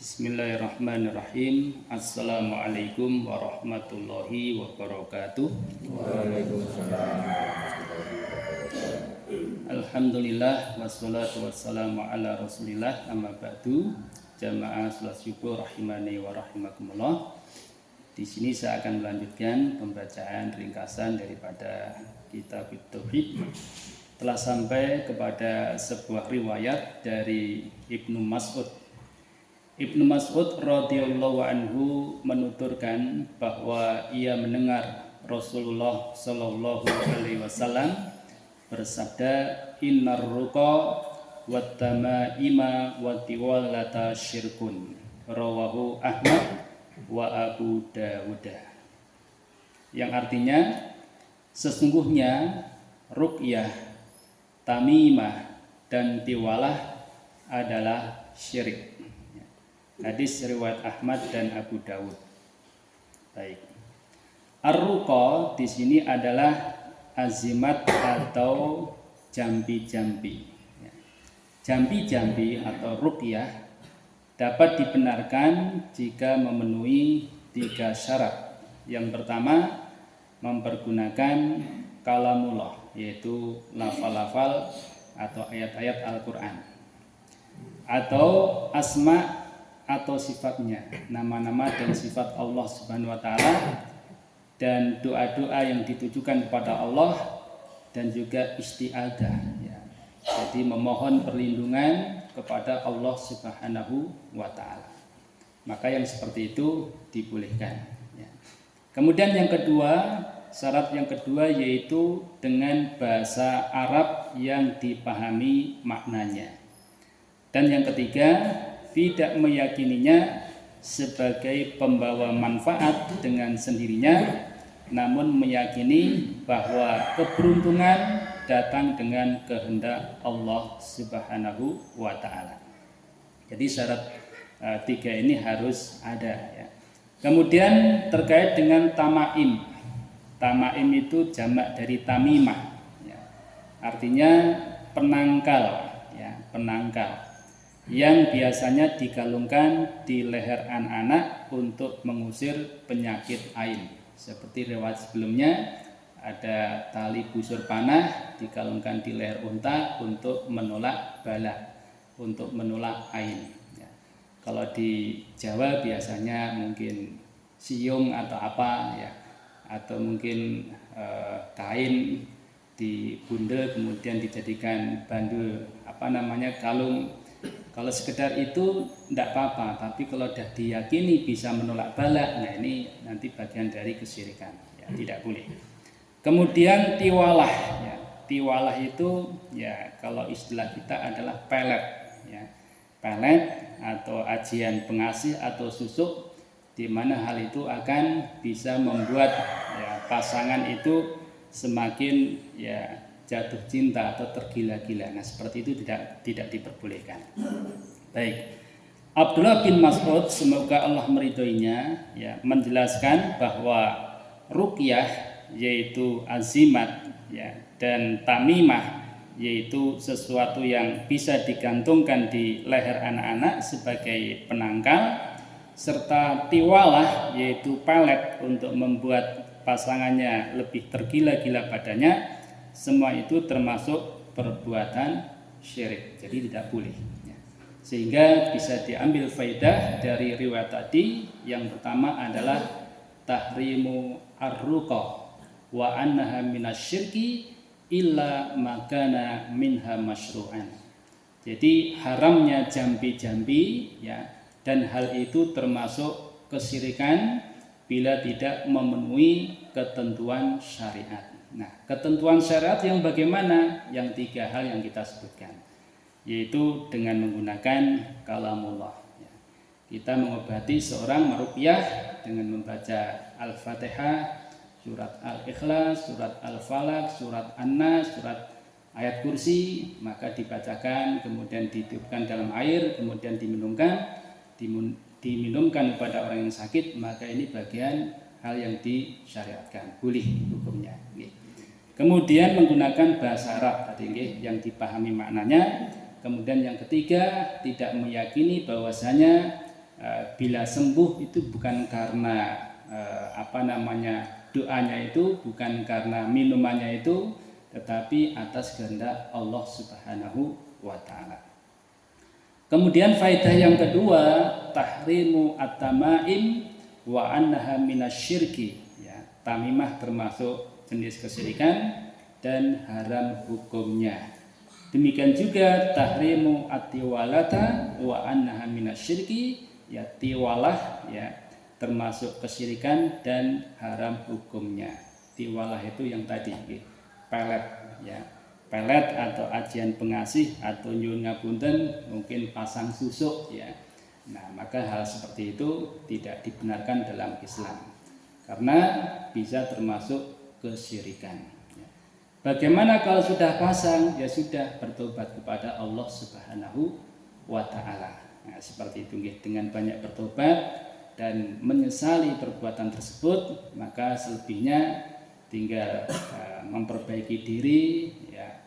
Bismillahirrahmanirrahim. Assalamualaikum warahmatullahi wabarakatuh. Waalaikumsalam. Alhamdulillah wassalatu wassalamu ala Rasulillah, amma ba'du. Jamaah salat syukur rahimani wa rahimakumullah. Di sini saya akan melanjutkan pembacaan ringkasan daripada kitab Tauhid. Telah sampai kepada sebuah riwayat dari Ibnu Mas'ud. Ibnu Mas'ud radhiyallahu anhu menuturkan bahwa ia mendengar Rasulullah sallallahu alaihi wasallam bersabda, innar ruqa wat tamaima wa tiwallata syirkun, rawahu Ahmad wa Abu Dawud. Yang artinya, sesungguhnya ruqyah, tamimah dan tiwalah adalah syirik. Hadis riwayat Ahmad dan Abu Dawud. Baik. Ar-ruqa di sini adalah azimat atau jambi-jambi. Jambi-jambi atau ruqyah dapat dibenarkan jika memenuhi 3 syarat. Yang pertama, mempergunakan kalamullah, yaitu lafal-lafal atau ayat-ayat Al-Quran, atau asma atau sifatnya, nama-nama dan sifat Allah Subhanahu wa taala, dan doa-doa yang ditujukan kepada Allah, dan juga isti'adah ya. Jadi memohon perlindungan kepada Allah Subhanahu wa taala. Maka yang seperti itu dibolehkan ya. Kemudian yang kedua, syarat yang kedua yaitu dengan bahasa Arab yang dipahami maknanya. Dan yang ketiga, tidak meyakininya sebagai pembawa manfaat dengan sendirinya, namun meyakini bahwa keberuntungan datang dengan kehendak Allah Subhanahu wa taala. Jadi syarat 3 ini harus ada ya. Kemudian terkait dengan tamaim. Tamaim itu jamak dari tamimah ya. Artinya penangkal ya, penangkal yang biasanya digalungkan di leher anak-anak untuk mengusir penyakit ain. Seperti riwayat sebelumnya, ada tali busur panah digalungkan di leher unta untuk menolak bala, untuk menolak ain ya. Kalau di Jawa biasanya mungkin siung atau apa ya, atau mungkin kain dibundel kemudian dijadikan bandul kalung. Kalau sekedar itu tidak apa-apa, tapi kalau sudah diyakini bisa menolak bala, nah ini nanti bagian dari kesyirikan, ya, tidak boleh. Kemudian tiwalah, ya. Tiwalah itu ya kalau istilah kita adalah pelet, ya. Pelet atau ajian pengasih atau susuk, di mana hal itu akan bisa membuat ya, pasangan itu semakin ya jatuh cinta atau tergila-gila. Nah, seperti itu tidak diperbolehkan. Baik. Abdullah bin Mas'ud, semoga Allah meridhoinya, ya, menjelaskan bahwa ruqyah yaitu azimat ya, dan tamimah yaitu sesuatu yang bisa digantungkan di leher anak-anak sebagai penangkal, serta tiwalah yaitu pelet untuk membuat pasangannya lebih tergila-gila padanya. Semua itu termasuk perbuatan syirik, jadi tidak boleh ya. Sehingga bisa diambil faidah dari riwayat tadi. Yang pertama adalah tahrimu ar-ruqa wa annaha minasyirki illa makana minha masyru'an. Jadi haramnya jambi-jambi ya, dan hal itu termasuk kesyirikan bila tidak memenuhi ketentuan syariat. Nah, ketentuan syariat yang bagaimana? Yang 3 hal yang kita sebutkan, yaitu dengan menggunakan kalamullah ya. Kita mengobati seorang meruqyah dengan membaca Al-Fatihah, surat Al-Ikhlas, surat Al-Falaq, surat An-Nas, surat ayat kursi, maka dibacakan, kemudian ditiupkan dalam air, kemudian diminumkan kepada orang yang sakit, maka ini bagian hal yang disyariatkan, boleh hukumnya. Kemudian menggunakan bahasa Arab tadi yang dipahami maknanya. Kemudian yang ketiga, tidak meyakini bahwasanya bila sembuh itu bukan karena doanya itu, bukan karena minumannya itu, tetapi atas kehendak Allah Subhanahu wa taala. Kemudian faedah yang kedua, tahrimu at-tamaim wa annaha minasyirki. Ya, tamimah termasuk jenis kesyirikan dan haram hukumnya. Demikian juga tahrimu at-tiwalata wa annaha minasyirki, ya tiwalah ya termasuk kesyirikan dan haram hukumnya. Tiwalah itu yang tadi pelet ya. Pelet atau ajian pengasih atau nyuwun ngapunten mungkin pasang susuk ya. Nah, maka hal seperti itu tidak dibenarkan dalam Islam karena bisa termasuk kesyirikan. Bagaimana kalau sudah pasang? Ya sudah, bertobat kepada Allah Subhanahu wa taala. Nah, seperti itu dengan banyak bertobat dan menyesali perbuatan tersebut, maka selebihnya tinggal memperbaiki diri ya,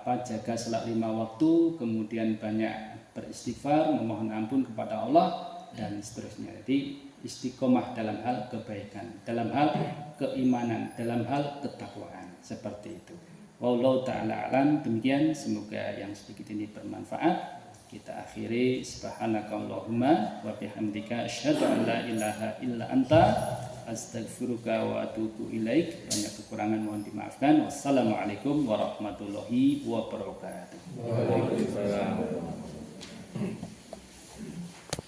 jaga salat 5 waktu, kemudian banyak beristighfar, memohon ampun kepada Allah dan seterusnya. Jadi istiqomah dalam hal kebaikan, dalam hal keimanan, dalam hal ketakwaan, seperti itu. Wallahu ta'ala alam. Demikian, semoga yang sedikit ini bermanfaat. Kita akhiri, subhanakallahumma wa bihamdika asyhadu an la ilaha illa anta astaghfiruka wa atubu ilaik. Banyak kekurangan mohon dimaafkan. Wassalamualaikum warahmatullahi wabarakatuh. Waalaikumsalam.